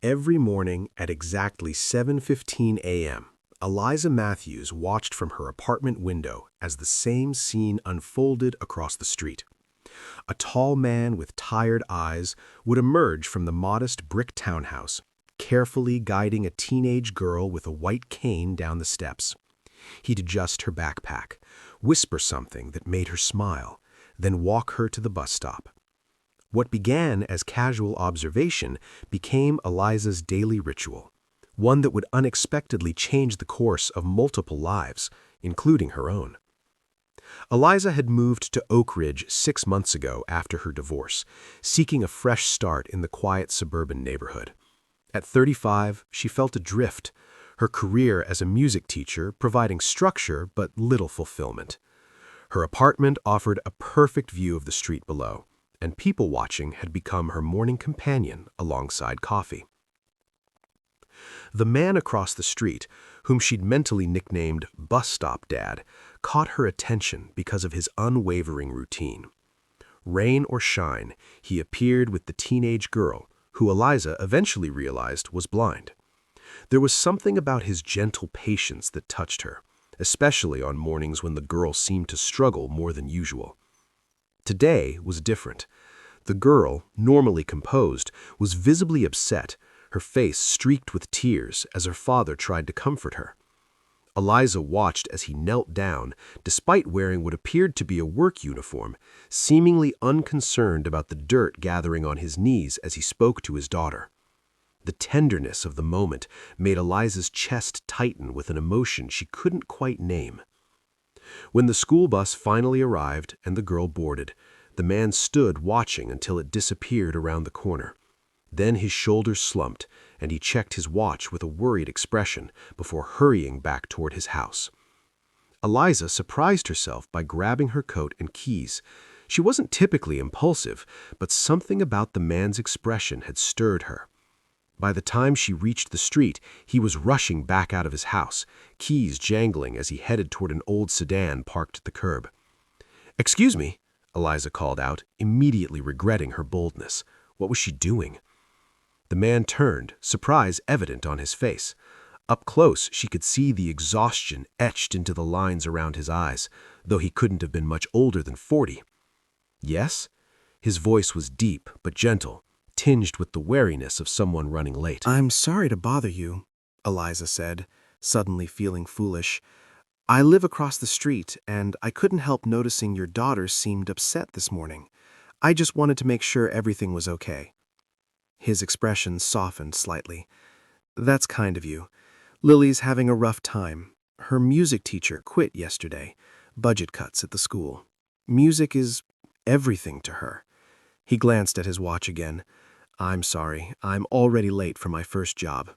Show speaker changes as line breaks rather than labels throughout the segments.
Every morning at exactly 7:15 a.m., Eliza Matthews watched from her apartment window as the same scene unfolded across the street. A tall man with tired eyes would emerge from the modest brick townhouse, carefully guiding a teenage girl with a white cane down the steps. He'd adjust her backpack, whisper something that made her smile, then walk her to the bus stop. What began as casual observation became Eliza's daily ritual, one that would unexpectedly change the course of multiple lives, including her own. Eliza had moved to Oak Ridge 6 months ago after her divorce, seeking a fresh start in the quiet suburban neighborhood. At 35, she felt adrift, her career as a music teacher providing structure but little fulfillment. Her apartment offered a perfect view of the street below, and people watching had become her morning companion alongside coffee. The man across the street, whom she'd mentally nicknamed Bus Stop Dad, caught her attention because of his unwavering routine. Rain or shine, he appeared with the teenage girl, who Eliza eventually realized was blind. There was something about his gentle patience that touched her, especially on mornings when the girl seemed to struggle more than usual. Today was different. The girl, normally composed, was visibly upset, her face streaked with tears as her father tried to comfort her. Eliza watched as he knelt down, despite wearing what appeared to be a work uniform, seemingly unconcerned about the dirt gathering on his knees as he spoke to his daughter. The tenderness of the moment made Eliza's chest tighten with an emotion she couldn't quite name. When the school bus finally arrived and the girl boarded, the man stood watching until it disappeared around the corner. Then his shoulders slumped, and he checked his watch with a worried expression before hurrying back toward his house. Eliza surprised herself by grabbing her coat and keys. She wasn't typically impulsive, but something about the man's expression had stirred her. By the time she reached the street, he was rushing back out of his house, keys jangling as he headed toward an old sedan parked at the curb. "Excuse me," Eliza called out, immediately regretting her boldness. What was she doing? The man turned, surprise evident on his face. Up close, she could see the exhaustion etched into the lines around his eyes, though he couldn't have been much older than 40. "Yes?" His voice was deep but gentle, tinged with the wariness of someone running late.
"I'm sorry to bother you," Eliza said, suddenly feeling foolish. "I live across the street, and I couldn't help noticing your daughter seemed upset this morning. I just wanted to make sure everything was okay." His expression softened slightly. "That's kind of you. Lily's having a rough time. Her music teacher quit yesterday. Budget cuts at the school. Music is everything to her." He glanced at his watch again. "I'm sorry, I'm already late for my first job."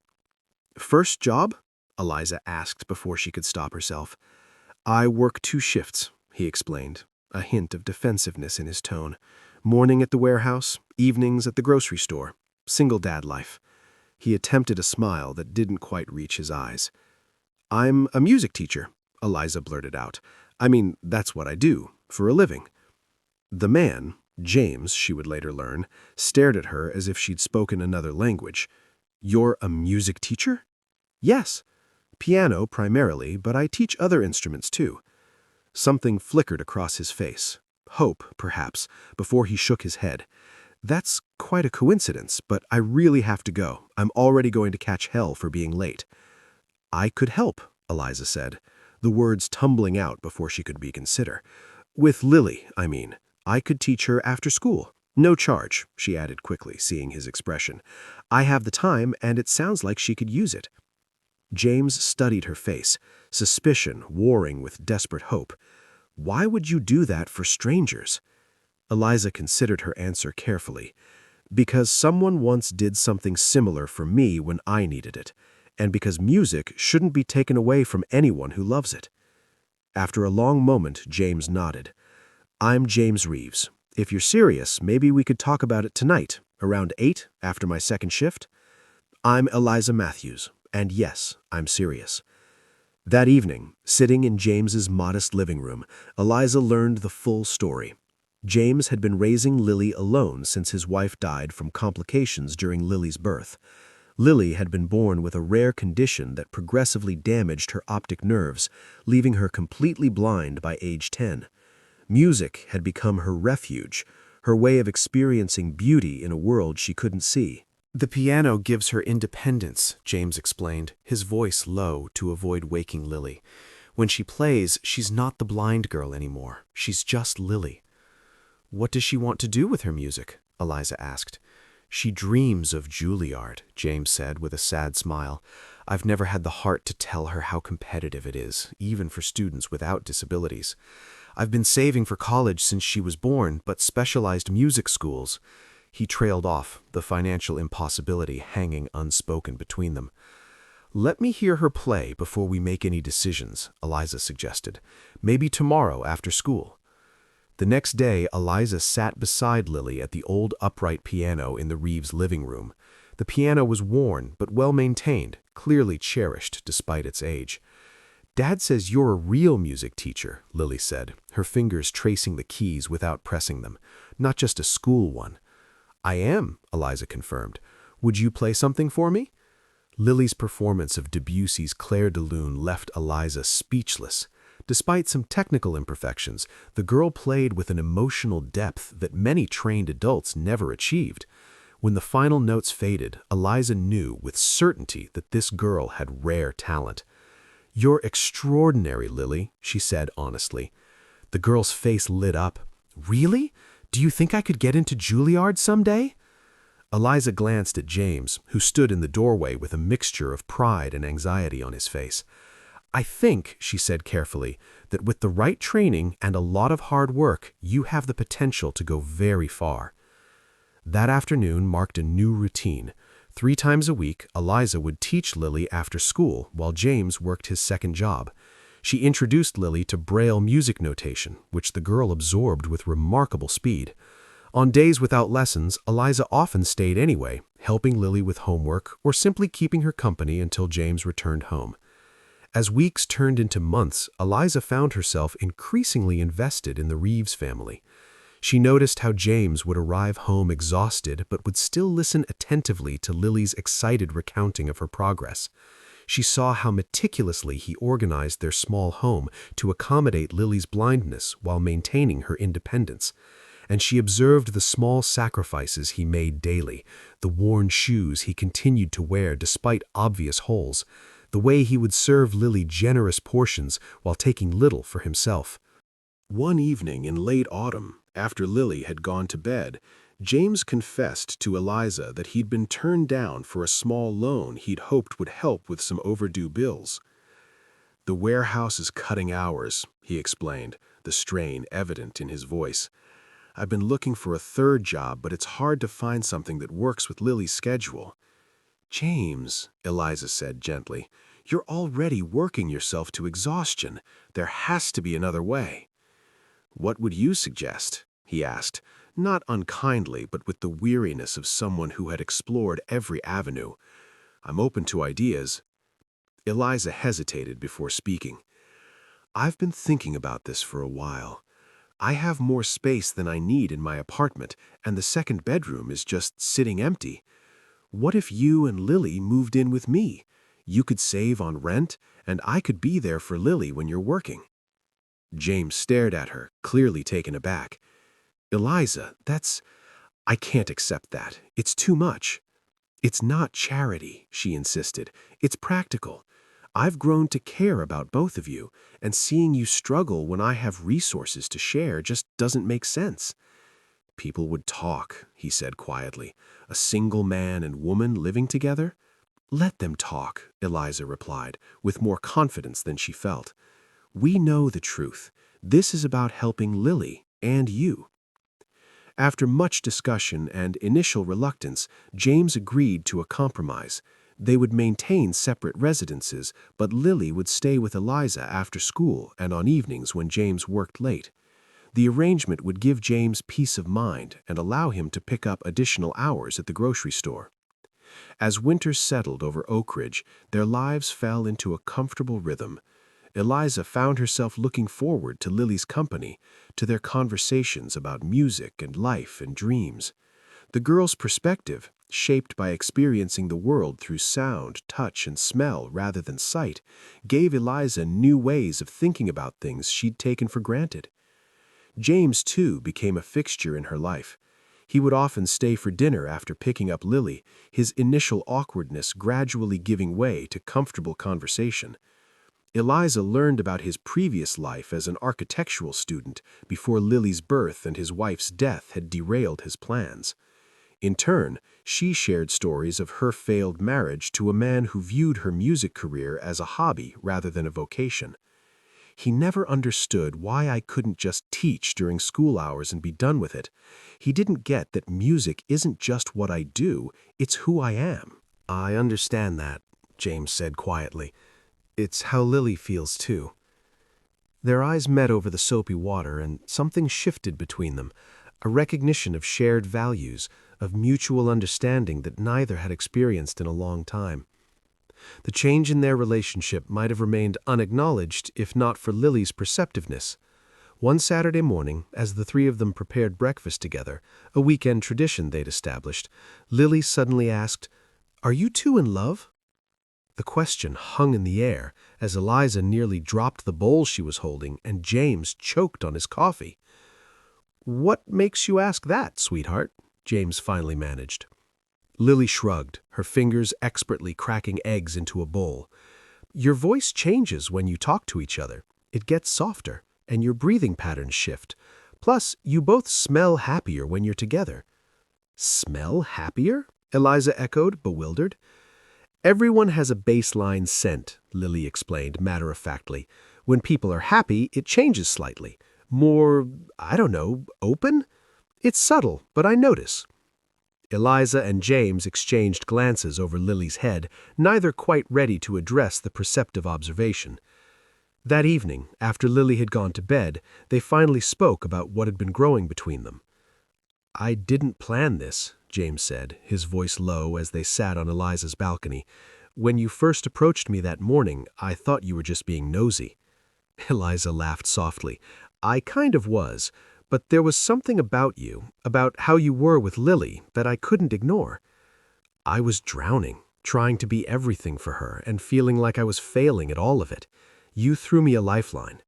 "First job?" Eliza asked before she could stop herself. "I work 2 shifts," he explained, a hint of defensiveness in his tone. "Morning at the warehouse, evenings at the grocery store. Single dad life." He attempted a smile that didn't quite reach his eyes. "I'm a music teacher," Eliza blurted out. "I mean, that's what I do, for a living." The man, James, she would later learn, stared at her as if she'd spoken another language. "You're a music teacher?" "Yes. Piano primarily, but I teach other instruments too." Something flickered across his face. Hope, perhaps, before he shook his head. "That's quite a coincidence, but I really have to go. I'm already going to catch hell for being late." "I could help," Eliza said, the words tumbling out before she could reconsider. "With Lily, I mean. I could teach her after school. No charge," she added quickly, seeing his expression. "I have the time, and it sounds like she could use it." James studied her face, suspicion warring with desperate hope. "Why would you do that for strangers?" Eliza considered her answer carefully. "Because someone once did something similar for me when I needed it, and because music shouldn't be taken away from anyone who loves it." After a long moment, James nodded. "I'm James Reeves. If you're serious, maybe we could talk about it tonight, around 8, after my second shift." "I'm Eliza Matthews, and yes, I'm serious." That evening, sitting in James's modest living room, Eliza learned the full story. James had been raising Lily alone since his wife died from complications during Lily's birth. Lily had been born with a rare condition that progressively damaged her optic nerves, leaving her completely blind by age 10. Music had become her refuge, her way of experiencing beauty in a world she couldn't see. "The piano gives her independence," James explained, his voice low to avoid waking Lily. "When she plays, she's not the blind girl anymore. She's just Lily." "What does she want to do with her music?" Eliza asked. "She dreams of Juilliard," James said with a sad smile. "I've never had the heart to tell her how competitive it is, even for students without disabilities. I've been saving for college since she was born, but specialized music schools—" He trailed off, the financial impossibility hanging unspoken between them. "Let me hear her play before we make any decisions," Eliza suggested. "Maybe tomorrow after school." The next day, Eliza sat beside Lily at the old upright piano in the Reeves' living room. The piano was worn but well-maintained, clearly cherished despite its age. "Dad says you're a real music teacher," Lily said, her fingers tracing the keys without pressing them, "not just a school one." "I am," Eliza confirmed. "Would you play something for me?" Lily's performance of Debussy's Clair de Lune left Eliza speechless. Despite some technical imperfections, the girl played with an emotional depth that many trained adults never achieved. When the final notes faded, Eliza knew with certainty that this girl had rare talent. "You're extraordinary, Lily," she said honestly. The girl's face lit up. "Really? Do you think I could get into Juilliard someday?" Eliza glanced at James, who stood in the doorway with a mixture of pride and anxiety on his face. "I think," she said carefully, "that with the right training and a lot of hard work, you have the potential to go very far." That afternoon marked a new routine. 3 times a week, Eliza would teach Lily after school while James worked his second job. She introduced Lily to Braille music notation, which the girl absorbed with remarkable speed. On days without lessons, Eliza often stayed anyway, helping Lily with homework or simply keeping her company until James returned home. As weeks turned into months, Eliza found herself increasingly invested in the Reeves family. She noticed how James would arrive home exhausted but would still listen attentively to Lily's excited recounting of her progress. She saw how meticulously he organized their small home to accommodate Lily's blindness while maintaining her independence. And she observed the small sacrifices he made daily, the worn shoes he continued to wear despite obvious holes, the way he would serve Lily generous portions while taking little for himself. One evening in late autumn, after Lily had gone to bed, James confessed to Eliza that he'd been turned down for a small loan he'd hoped would help with some overdue bills. "The warehouse is cutting hours," he explained, the strain evident in his voice. "I've been looking for a third job, but it's hard to find something that works with Lily's schedule." "James," Eliza said gently, "you're already working yourself to exhaustion. There has to be another way." "What would you suggest?" he asked, not unkindly but with the weariness of someone who had explored every avenue. "I'm open to ideas." Eliza hesitated before speaking. "I've been thinking about this for a while. I have more space than I need in my apartment, and the second bedroom is just sitting empty. What if you and Lily moved in with me? You could save on rent, and I could be there for Lily when you're working." James stared at her, clearly taken aback. "Eliza, I can't accept that. It's too much." "It's not charity," she insisted. "It's practical. I've grown to care about both of you, and seeing you struggle when I have resources to share just doesn't make sense." "People would talk," he said quietly. "A single man and woman living together?" "Let them talk," Eliza replied, with more confidence than she felt. "We know the truth. This is about helping Lily and you." After much discussion and initial reluctance, James agreed to a compromise. They would maintain separate residences, but Lily would stay with Eliza after school and on evenings when James worked late. The arrangement would give James peace of mind and allow him to pick up additional hours at the grocery store. As winter settled over Oak Ridge, their lives fell into a comfortable rhythm. Eliza found herself looking forward to Lily's company, to their conversations about music and life and dreams. The girl's perspective,
shaped by experiencing the world through sound, touch, and smell rather than sight, gave Eliza new ways of thinking about things she'd taken for granted. James, too, became a fixture in her life. He would often stay for dinner after picking up Lily, his initial awkwardness gradually giving way to comfortable conversation. Eliza learned about his previous life as an architectural student before Lily's birth and his wife's death had derailed his plans. In turn, she shared stories of her failed marriage to a man who viewed her music career as a hobby rather than a vocation. He never understood why I couldn't just teach during school hours and be done with it. He didn't get that music isn't just what I do, it's who I am.
I understand that, James said quietly. It's how Lily feels too. Their eyes met over the soapy water, and something shifted between them, a recognition of shared values, of mutual understanding that neither had experienced in a long time. The change in their relationship might have remained unacknowledged if not for Lily's perceptiveness. One Saturday morning, as the three of them prepared breakfast together, a weekend tradition they'd established, Lily suddenly asked, "Are you two in love?" The question hung in the air as Eliza nearly dropped the bowl she was holding and James choked on his coffee. "What makes you ask that, sweetheart?" James finally managed. Lily shrugged, her fingers expertly cracking eggs into a bowl. "Your voice changes when you talk to each other. It gets softer, and your breathing patterns shift. Plus, you both smell happier when you're together." "Smell happier?" Eliza echoed, bewildered. "Everyone has a baseline scent," Lily explained matter-of-factly. "When people are happy, it changes slightly. More, open? It's subtle, but I notice." Eliza and James exchanged glances over Lily's head, neither quite ready to address the perceptive observation. That evening, after Lily had gone to bed, they finally spoke about what had been growing between them. "I didn't plan this," James said, his voice low as they sat on Eliza's balcony. "When you first approached me that morning, I thought you were just being nosy." Eliza laughed softly. "I kind of was. But there was something about you, about how you were with Lily, that I couldn't ignore. I was drowning, trying to be everything for her and feeling like I was failing at all of it. You threw me a lifeline."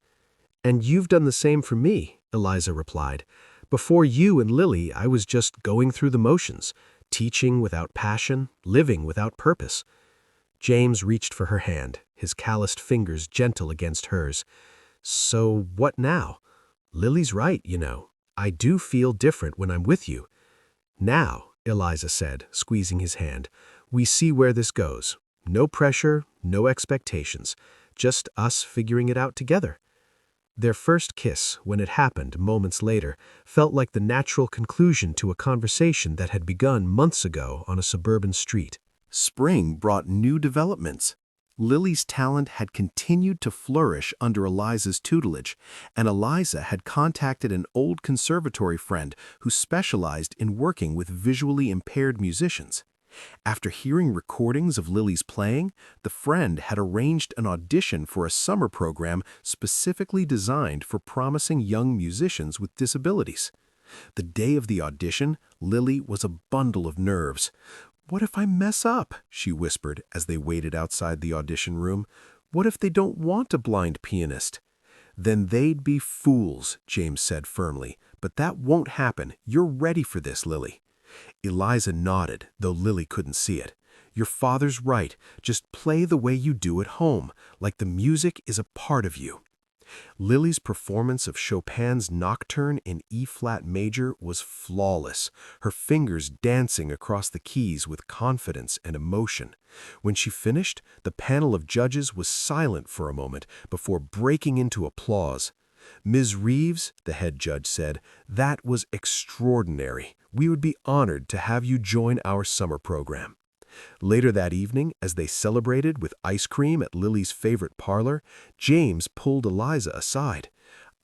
"And you've done the same for me," Eliza replied. "Before you and Lily, I was just going through the motions, teaching without passion, living without purpose." James reached for her hand, his calloused fingers gentle against hers. "So what now? Lily's right, you know. I do feel different when I'm with you." "Now," Eliza said, squeezing his hand, "we see where this goes. No pressure, no expectations. Just us figuring it out together." Their first kiss, when it happened moments later, felt like the natural conclusion to a conversation that had begun months ago on a suburban street. Spring brought new developments. Lily's talent had continued to flourish under Eliza's tutelage, and Eliza had contacted an old conservatory friend who specialized in working with visually impaired musicians. After hearing recordings of Lily's playing, the friend had arranged an audition for a summer program specifically designed for promising young musicians with disabilities. The day of the audition, Lily was a bundle of nerves. "What if I mess up?" she whispered as they waited outside the audition room. "What if they don't want a blind pianist?" "Then they'd be fools," James said firmly. "But that won't happen. You're ready for this, Lily." Eliza nodded, though Lily couldn't see it. "Your father's right. Just play the way you do at home, like the music is a part of you." Lily's performance of Chopin's Nocturne in E-flat major was flawless, her fingers dancing across the keys with confidence and emotion. When she finished, the panel of judges was silent for a moment before breaking into applause. "Ms. Reeves," the head judge said, "that was extraordinary. We would be honored to have you join our summer program." Later that evening, as they celebrated with ice cream at Lily's favorite parlor, James pulled Eliza aside.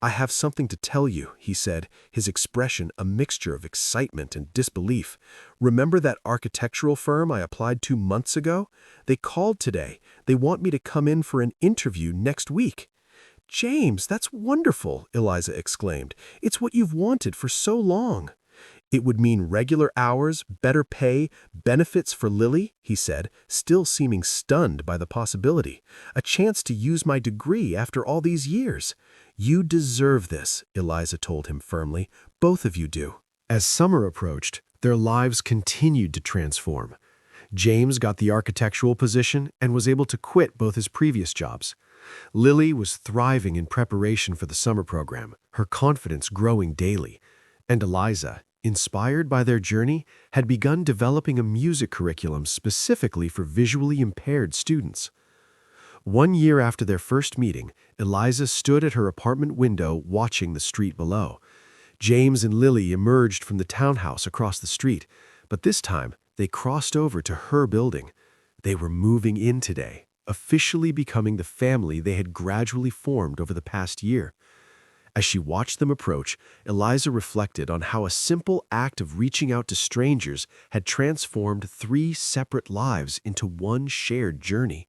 "I have something to tell you," he said, his expression a mixture of excitement and disbelief. "Remember that architectural firm I applied to months ago? They called today. They want me to come in for an interview next week." "James, that's wonderful," Eliza exclaimed. "It's what you've wanted for so long."
It would mean regular hours, better pay, benefits for Lily, he said, still seeming stunned by the possibility. A chance to use my degree after all these years. You deserve this, Eliza told him firmly. Both of you do. As summer approached, their lives continued to transform. James got the architectural position and was able to quit both his previous jobs. Lily was thriving in preparation for the summer program, her confidence growing daily. And Eliza, inspired by their journey, had begun developing a music curriculum specifically for visually impaired students. 1 year after their first meeting, Eliza stood at her apartment window watching the street below. James and Lily emerged from the townhouse across the street, but this time they crossed over to her building. They were moving in today, officially becoming the family they had gradually formed over the past year. As she watched them approach, Eliza reflected on how a simple act of reaching out to strangers had transformed 3 separate lives into one shared journey.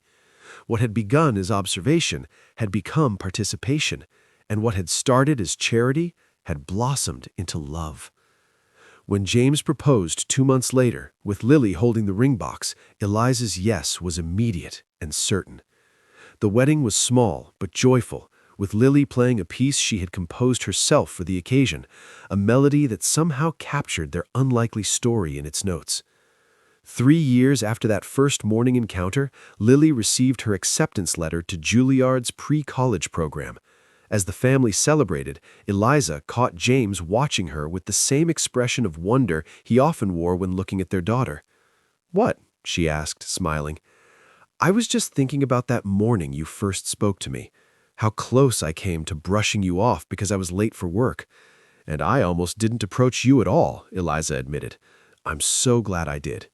What had begun as observation had become participation, and what had started as charity had blossomed into love. When James proposed 2 months later, with Lily holding the ring box, Eliza's yes was immediate and certain. The wedding was small but joyful, with Lily playing a piece she had composed herself for the occasion, a melody that somehow captured their unlikely story in its notes. 3 years after that first morning encounter, Lily received her acceptance letter to Juilliard's pre-college program. As the family celebrated, Eliza caught James watching her with the same expression of wonder he often wore when looking at their daughter. "What?" she asked, smiling. "I was just thinking about that morning you first spoke to me. How close I came to brushing you off because I was late for work. And I almost didn't approach you at all," Eliza admitted. "I'm so glad I did."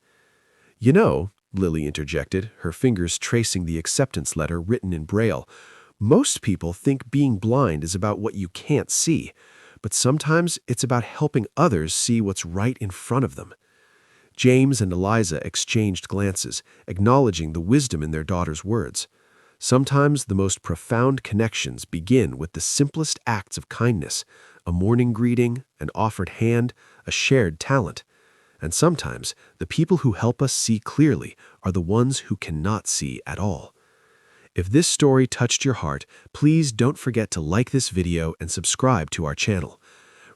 "You know," Lily interjected, her fingers tracing the acceptance letter written in Braille, "most people think being blind is about what you can't see, but sometimes it's about helping others see what's right in front of them." James and Eliza exchanged glances, acknowledging the wisdom in their daughter's words. Sometimes the most profound connections begin with the simplest acts of kindness, a morning greeting, an offered hand, a shared talent. And sometimes the people who help us see clearly are the ones who cannot see at all. If this story touched your heart, please don't forget to like this video and subscribe to our channel.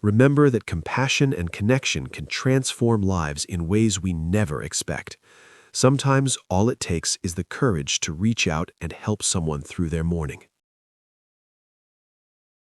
Remember that compassion and connection can transform lives in ways we never expect. Sometimes all it takes is the courage to reach out and help someone through their morning.